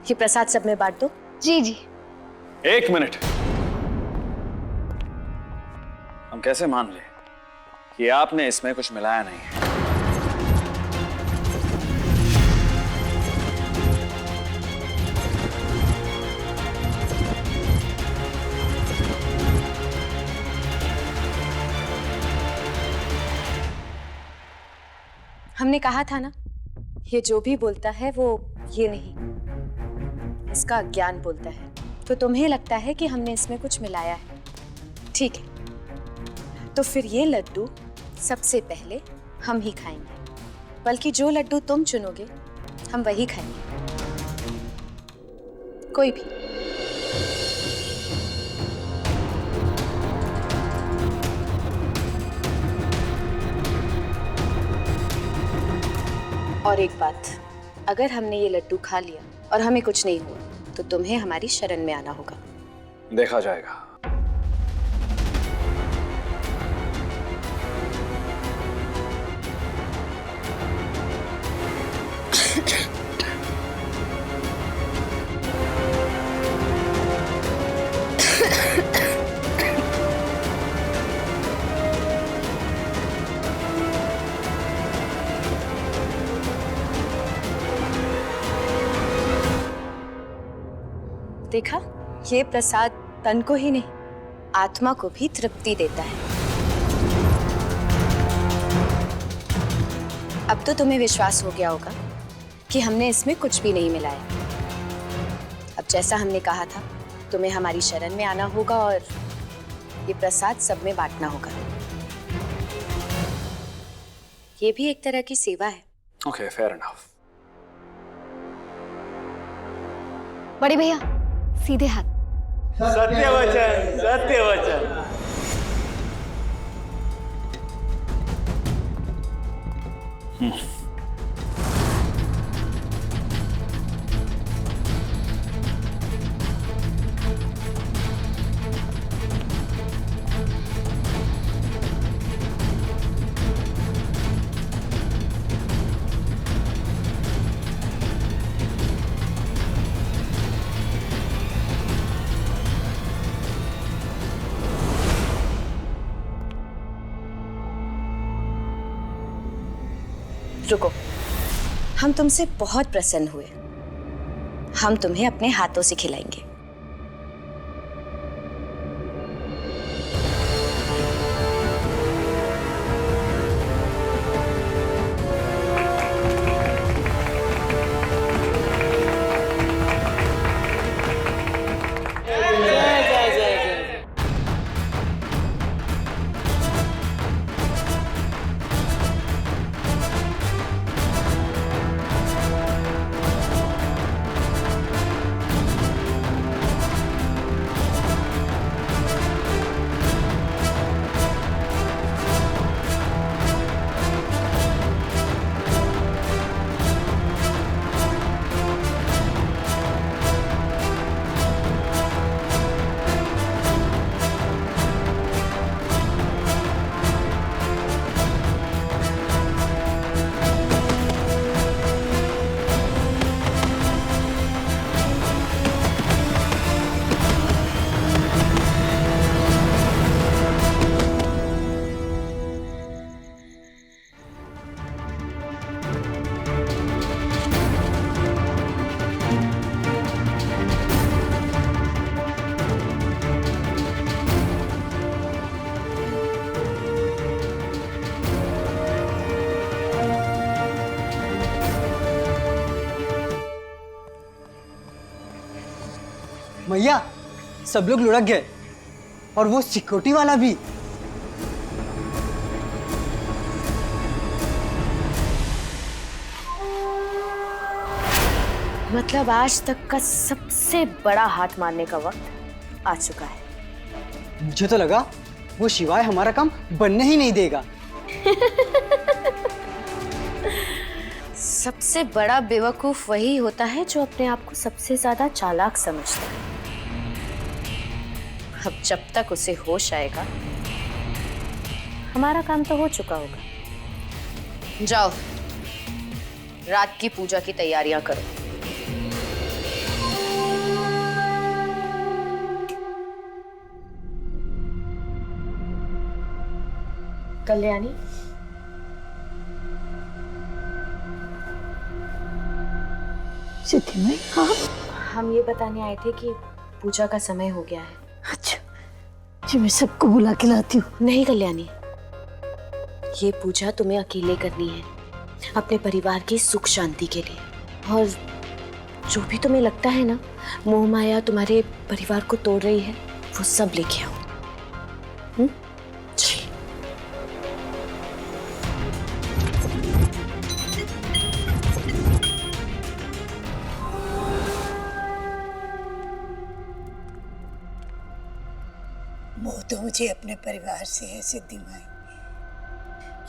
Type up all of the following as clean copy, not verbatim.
ये प्रसाद सब में बांट दो। जी जी। एक मिनट, हम कैसे मान लें कि आपने इसमें कुछ मिलाया नहीं है? हमने कहा था ना, ये जो भी बोलता है वो ये नहीं, इसका ज्ञान बोलता है। तो तुम्हें लगता है कि हमने इसमें कुछ मिलाया है, ठीक है। तो फिर ये लड्डू सबसे पहले हम ही खाएंगे, बल्कि जो लड्डू तुम चुनोगे हम वही खाएंगे, कोई भी। और एक बात, अगर हमने ये लड्डू खा लिया और हमें कुछ नहीं हुआ तो तुम्हें हमारी शरण में आना होगा। देखा जाएगा। देखा, ये प्रसाद तन को ही नहीं, आत्मा को भी तृप्ति देता है। अब तो तुम्हें विश्वास हो गया होगा कि हमने इसमें कुछ भी नहीं मिलाया। अब जैसा हमने कहा था, तुम्हें हमारी शरण में आना होगा और ये प्रसाद सब में बांटना होगा। ये भी एक तरह की सेवा है। Okay, fair enough. बड़े भैया, सीधे हाथ। सत्य वचन, सत्य वचन। रुको, हम तुमसे बहुत प्रसन्न हुए, हम तुम्हें अपने हाथों से खिलाएंगे। भैया, सब लोग लुढ़क गए और वो सिक्योरिटी वाला भी। मतलब आज तक का सबसे बड़ा हाथ मारने का वक्त आ चुका है। मुझे तो लगा वो शिवाय हमारा काम बनने ही नहीं देगा। सबसे बड़ा बेवकूफ वही होता है जो अपने आप को सबसे ज्यादा चालाक समझता है। अब जब तक उसे होश आएगा, हमारा काम तो हो चुका होगा। जाओ, रात की पूजा की तैयारियां करो। कल्याणी, सिद्धि में आप? हम ये बताने आए थे कि पूजा का समय हो गया है। अच्छा जी, मैं सबको बुला के लाती हूँ। नहीं कल्याणी, ये पूजा तुम्हें अकेले करनी है, अपने परिवार की सुख शांति के लिए। और जो भी तुम्हें लगता है ना मोह माया तुम्हारे परिवार को तोड़ रही है, वो सब लेके आओ। जी। मोह तो मुझे अपने परिवार से है सिद्धि माई।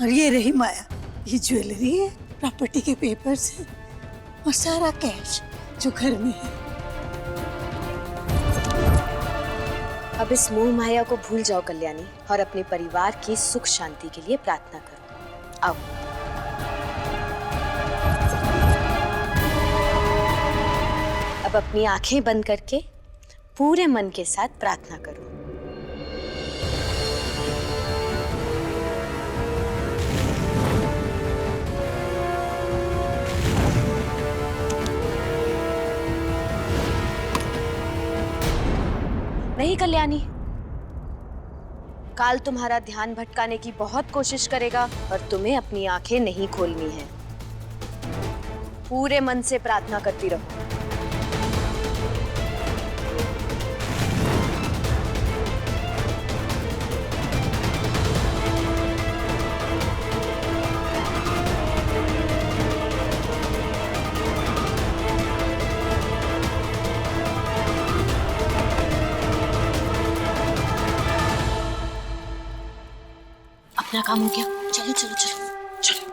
और ये रही माया, ये ज्वेलरी है, प्रॉपर्टी के पेपर्स हैं और सारा कैश जो घर में है। अब इस मोह माया को भूल जाओ कल्याणी, और अपने परिवार की सुख शांति के लिए प्रार्थना करो। आओ। अब अपनी आंखें बंद करके पूरे मन के साथ प्रार्थना करो। नहीं कल्याणी, काल तुम्हारा ध्यान भटकाने की बहुत कोशिश करेगा और तुम्हें अपनी आंखें नहीं खोलनी है। पूरे मन से प्रार्थना करती रहो। अपना काम हो गया, चलो चलो चलो चलो।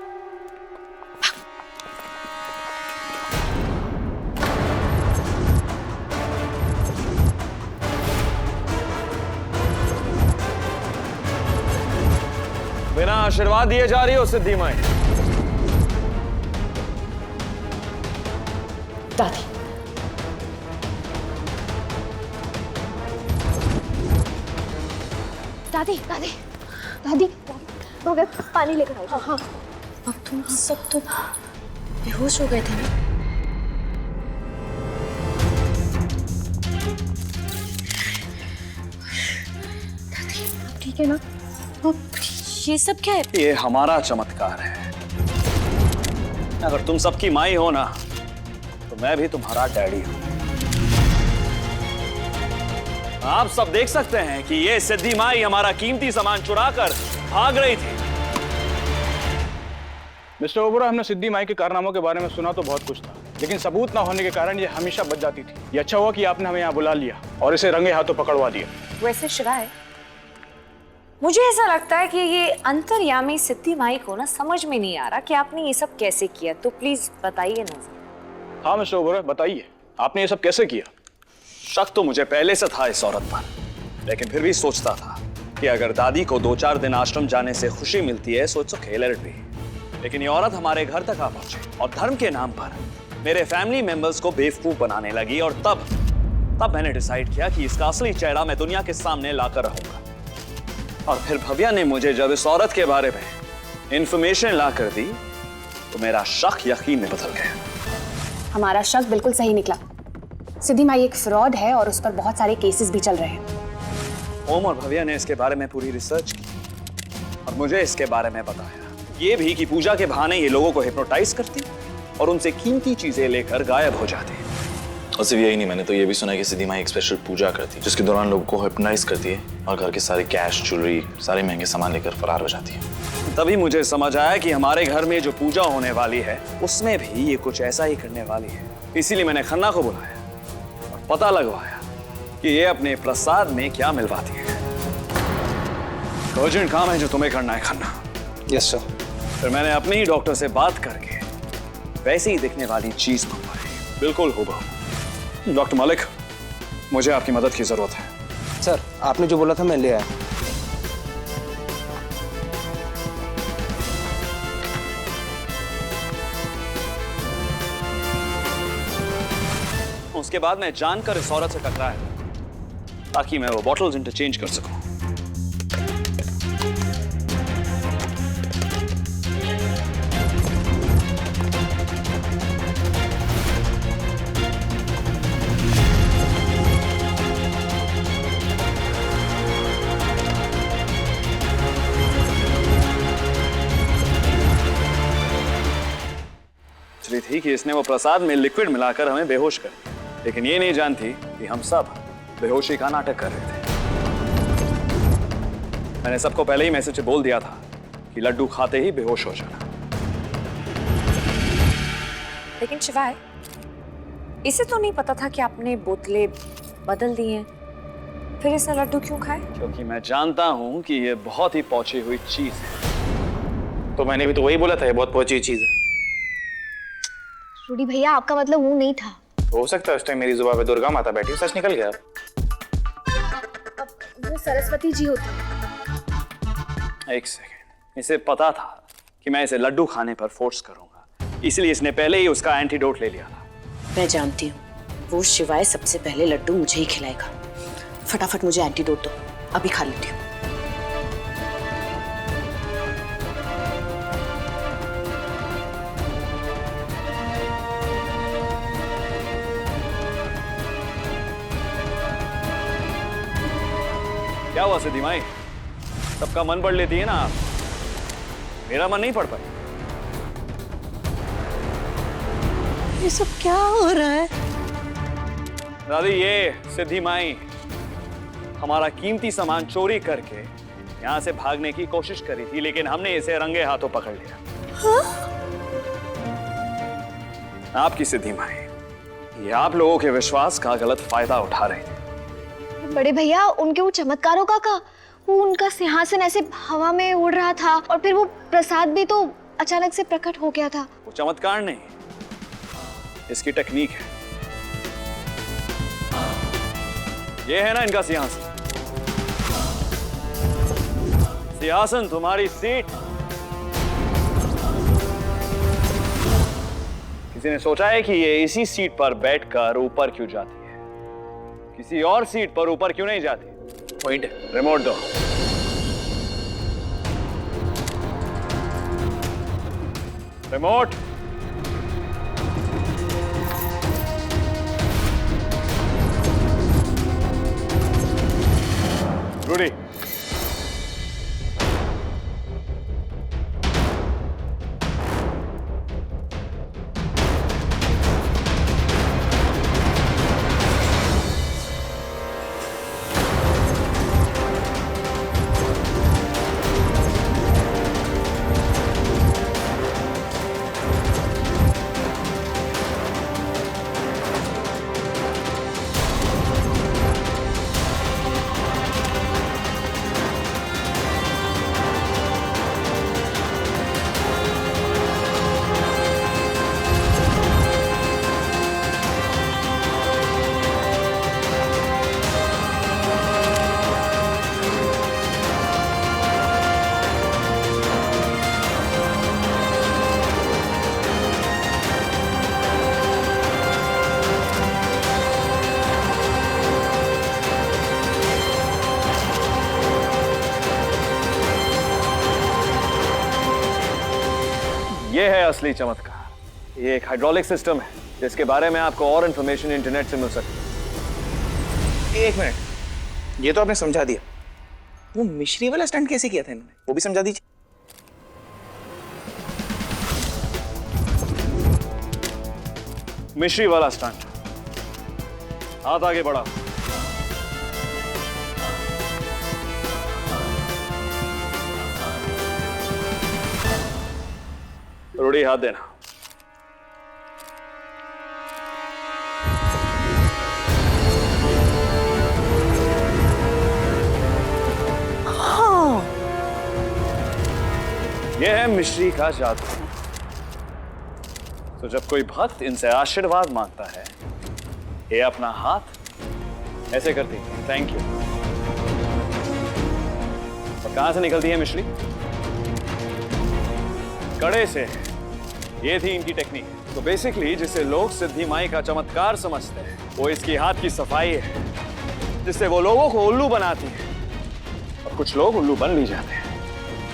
बिना आशीर्वाद दिए जा रही हो सिद्धि माई। दादी, दादी दादी दादी हो गया, पानी लेकर आओ। हाँ। अब तुम सब तो बेहोश हो गए थे ना? दादी, ठीक है ना? ये सब क्या है? ये हमारा चमत्कार है। अगर तुम सबकी माई हो ना, तो मैं भी तुम्हारा डैडी हूं। आप सब देख सकते हैं कि ये सिद्धि माई हमारा कीमती सामान चुराकर भाग रही थी। मिस्टर ओबरा, हमने सिद्धि माई के कारनामों के बारे में सुना तो बहुत कुछ था, लेकिन सबूत ना होने के कारण ये हमेशा बच जाती थी। ये अच्छा हुआ कि आपने हमें यहाँ बुला लिया और इसे रंगे हाथों पकड़वा दिया। वैसे शिवाय, मुझे ऐसा लगता है कि ये अंतर्यामी सिद्धि माई को ना समझ में नहीं आ रहा कि आपने ये सब कैसे किया, तो प्लीज बताइए ना। हाँ मिस्टर ओबरा, बताइए आपने ये सब कैसे किया? शक तो मुझे पहले से था इस औरत पर, लेकिन फिर भी सोचता था कि अगर दादी को 2-4 दिन आश्रम जाने से खुशी मिलती है, सोच खेल भी। लेकिन ये औरत हमारे घर तक आ पहुंची और धर्म के नाम पर मेरे फैमिली मेंबर्स को बेवकूफ बनाने लगी। और तब मैंने डिसाइड किया कि इसका असली चेहरा मैं दुनिया के सामने लाकर रहूंगा। और फिर भव्या ने मुझे जब इस औरत के बारे में इंफॉर्मेशन ला कर दी, तो मेरा शक यकीन में बदल गया। हमारा शक बिल्कुल सही निकला। सिद्धि माई एक फ्रॉड है और उस पर बहुत सारे केसेस भी चल रहे हैं। ओम और भव्या ने इसके बारे में पूरी रिसर्च की और मुझे इसके बारे में बताया। ये भी कि पूजा के बहाने ये लोगों को हिप्नोटाइज करती और उनसे कीमती चीजें लेकर गायब हो जाती। और सिर्फ यही नहीं, मैंने तो ये भी सुना है कि सिद्धि माई एक स्पेशल पूजा करती है जिसके दौरान लोगों को हिप्नोटाइज करती है और घर के सारे कैश, ज्वेलरी, सारे महंगे सामान लेकर फरार हो जाती है। तभी मुझे समझ आया कि हमारे घर में जो पूजा होने वाली है उसमें भी ये कुछ ऐसा ही करने वाली है। इसीलिए मैंने खन्ना को बुलाया और पता लगवाया कि ये अपने प्रसाद में क्या मिलवाती है। अर्जेंट काम है जो तुम्हें करना है खन्ना। Yes sir. फिर मैंने अपने ही डॉक्टर से बात करके वैसे ही दिखने वाली चीज मंगवाई, बिल्कुल हूबहू। डॉक्टर मलिक, मुझे आपकी मदद की जरूरत है। सर, आपने जो बोला था मैं ले आया। उसके बाद मैं जानकर इस औरत से टकराया ताकि मैं वो बॉटल्स इंटरचेंज कर सकूं। थी कि इसने वो प्रसाद में लिक्विड मिलाकर हमें बेहोश कर दिया, लेकिन ये नहीं जानती कि हम सब बेहोशी का नाटक कर रहे थे। मैंने सबको पहले ही मैसेज बोल दिया था कि लड्डू खाते ही बेहोश हो जाना। लेकिन शिवाय, इसे तो नहीं पता था कि आपने बोतलें बदल दी हैं, फिर इसने लड्डू क्यों खाए? क्योंकि मैं जानता हूं कि ये बहुत ही पहुंची हुई चीज है। तो मैंने भी तो वही बोला था, ये बहुत पहुंची चीज है। रूडी भैया, आपका मतलब वो नहीं था। हो सकता है उस टाइम मेरी जुबान पे दुर्गा माता बैठी, सच निकल गया। वो सरस्वती जी होती। एक सेकेंड, इसे पता था कि मैं इसे लड्डू खाने पर फोर्स करूंगा, इसलिए इसने पहले ही उसका एंटीडोट ले लिया था। मैं जानती हूँ, वो शिवाय सबसे पहले लड्डू मुझे ही खिलाएगा। फटाफट मुझे एंटीडोट दो, अभी खा लेती हूँ। क्या हुआ सिद्धि माई, सबका मन पढ़ लेती है ना आप, मेरा मन नहीं पढ़ पाई। ये सब क्या हो रहा है? दादी, ये सिद्धि माई हमारा कीमती सामान चोरी करके यहाँ से भागने की कोशिश करी थी, लेकिन हमने इसे रंगे हाथों पकड़ लिया। हाँ? आपकी सिद्धि माई ये आप लोगों के विश्वास का गलत फायदा उठा रहे थे। बड़े भैया, उनके वो चमत्कारों का वो उनका सिंहासन ऐसे हवा में उड़ रहा था और फिर वो प्रसाद भी तो अचानक से प्रकट हो गया था। वो चमत्कार नहीं, इसकी टेक्निक है। ये है ना इनका सिंहासन। सिंहासन तुम्हारी सीट। किसी ने सोचा है कि ये इसी सीट पर बैठकर ऊपर क्यों जाती है, किसी और सीट पर ऊपर क्यों नहीं जाती? पॉइंट। रिमोट दो। रिमोट। रूडी, ये है असली चमत्कार। ये एक हाइड्रोलिक सिस्टम है जिसके बारे में आपको और इंफॉर्मेशन इंटरनेट से मिल सकती है। एक मिनट, ये तो आपने समझा दिया, वो मिश्री वाला स्टंट कैसे किया था इन्होंने, वो भी समझा दीजिए। मिश्री वाला स्टंट, हाथ आगे बढ़ा। रूडी, हाथ देना। हाँ। यह है मिश्री का जादू। तो जब कोई भक्त इनसे आशीर्वाद मांगता है, ये अपना हाथ ऐसे करती है, थैंक यू। और कहां से निकलती है मिश्री? कड़े से। ये थी इनकी टेक्निक। तो बेसिकली जिसे लोग सिद्धि माई का चमत्कार समझते हैं, वो इसकी हाथ की सफाई है, जिससे वो लोगों को उल्लू बनाती है। और कुछ लोग उल्लू बन भी जाते हैं।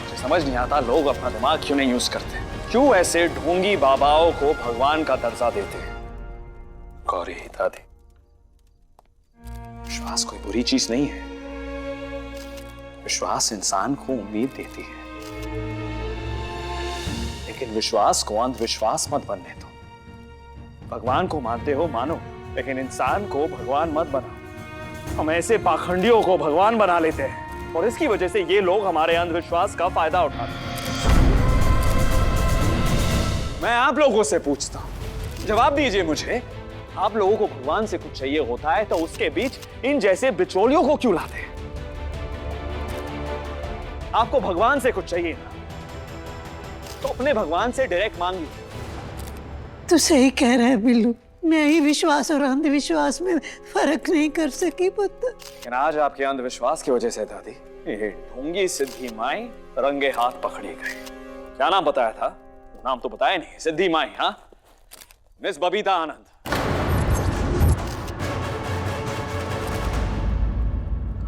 मुझे समझ नहीं आता लोग अपना दिमाग क्यों नहीं यूज करते, क्यों ऐसे ढोंगी बाबाओं को भगवान का दर्जा देते हैं। गौरी दादी, विश्वास कोई बुरी चीज नहीं है। विश्वास इंसान को उम्मीद देती है, लेकिन विश्वास को अंधविश्वास मत बनने दो। भगवान को मानते हो मानो, लेकिन इंसान को भगवान मत बनाओ। हम ऐसे पाखंडियों को भगवान बना लेते हैं और इसकी वजह से ये लोग हमारे अंधविश्वास का फायदा उठाते हैं। मैं आप लोगों से पूछता हूं, जवाब दीजिए मुझे, आप लोगों को भगवान से कुछ चाहिए होता है तो उसके बीच इन जैसे बिचौलियों को क्यों लाते हैं? आपको भगवान से कुछ चाहिए ना, तो अपने भगवान से डायरेक्ट मांगिए। तू सही कह रहा है बिल्लू, मैं ही विश्वास और अंधविश्वास में फर्क नहीं कर सकी पुत्र। लेकिन आज आपके अंधविश्वास की वजह से दादी, ये ढोंगी सिद्धि माई रंगे हाथ पकड़ी गई। क्या नाम बताया था? नाम तो बताया नहीं। सिद्धि माई, हाँ, मिस बबीता आनंद।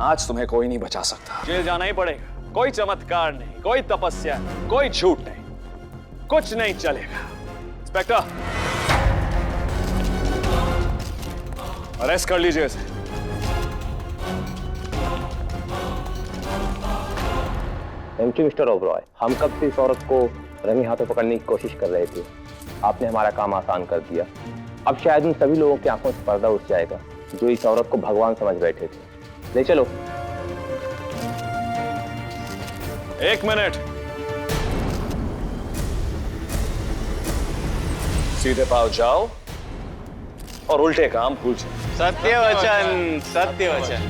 आज तुम्हें कोई नहीं बचा सकता, जेल जाना ही पड़ेगा। कोई चमत्कार नहीं, कोई तपस्या नहीं, कोई झूठ नहीं, कुछ नहीं चलेगा। इंस्पेक्टर, अरेस्ट कर लीजिए इसे। Thank you mister Oberoi. हम कब से इस औरत को रंगे हाथों पकड़ने की कोशिश कर रहे थे, आपने हमारा काम आसान कर दिया। अब शायद उन सभी लोगों की आंखों से पर्दा उठ जाएगा जो इस औरत को भगवान समझ बैठे थे। ले चलो। एक मिनट, सीधे पाव जाओ और उल्टे काम भूल जाओ। सत्य वचन, सत्य वचन।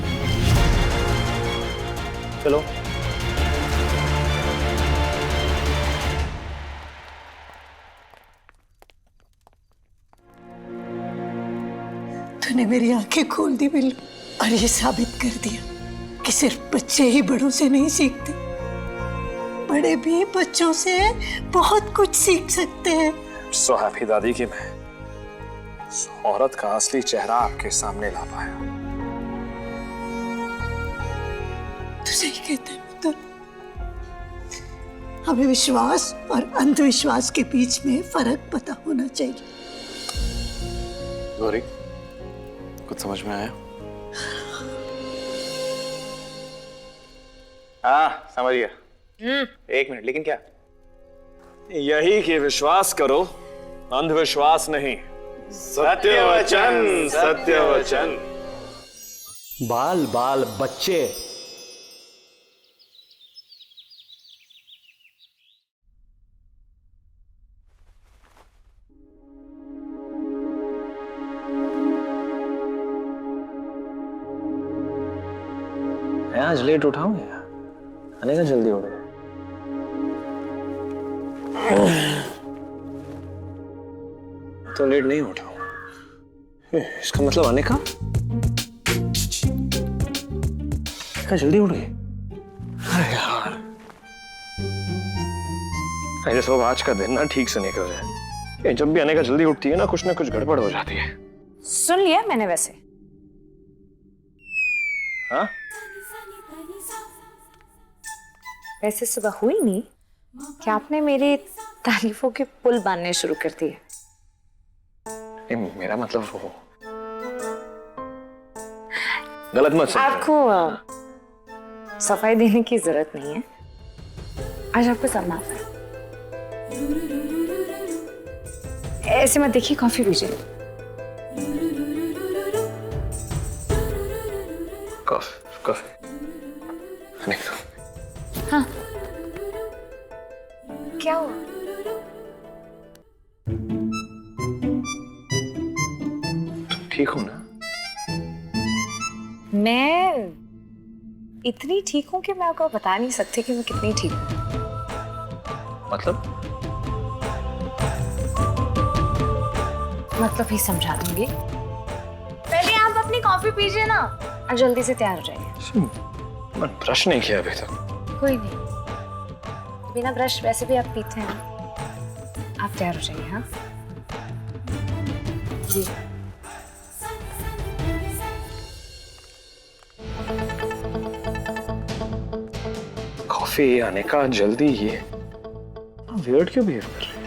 चलो। तूने मेरी आंखें खोल दी बिल्लू, और ये साबित कर दिया कि सिर्फ बच्चे ही बड़ों से नहीं सीखते, बड़े भी बच्चों से बहुत कुछ सीख सकते हैं। सो हैप्पी दादी कि मैं उस औरत का असली चेहरा आपके सामने ला पाया। तू सही कहते हैं पुत्र, हमें विश्वास और अंधविश्वास के बीच में फर्क पता होना चाहिए। गौरी, कुछ समझ में आया? हाँ, समझ गया। एक मिनट, लेकिन क्या? यही कि विश्वास करो, अंधविश्वास नहीं। सत्य वचन, सत्य वचन। बाल बाल बच्चे। मैं आज लेट उठाऊंगा, आने का जल्दी उठ गया। तो लेट नहीं उठाऊं, इसका मतलब आने का जल्दी उठ गई। अरे यार, ऐसे सब आज का दिन ना ठीक से निकल जाए। ये जब भी आने का जल्दी उठती है ना कुछ गड़बड़ हो जाती है। सुन लिया मैंने वैसे। हाँ? वैसे सुबह हुई नहीं कि आपने मेरी तारीफों के पुल बांधने शुरू कर दिए। मेरा मतलब वो गलत मत समझो। आपको सफाई देने की जरूरत नहीं है, आज आपको सब माफ है। ऐसे मत देखिए, कॉफी पीजिए। कॉफी। हाँ, क्या हुआ? ठीक हूं ना? मैं इतनी ठीक हूं कि मैं आपको बता नहीं सकती कि मैं कितनी ठीक हूं। मतलब ही समझा दूंगी। पहले आप अपनी कॉफी पीजिए ना और जल्दी से तैयार हो जाइए। मैंने ब्रश नहीं किया अभी तक। कोई नहीं, बिना ब्रश वैसे भी आप पीते हैं। आप तैयार हो जाइए। हाँ जी। कॉफी आने का जल्दी, ये वियर्ड क्यों बिहेव कर रही है?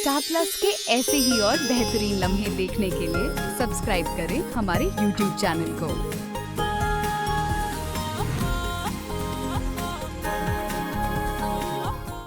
स्टार प्लस के ऐसे ही और बेहतरीन लम्हे देखने के लिए सब्सक्राइब करें हमारे YouTube चैनल को।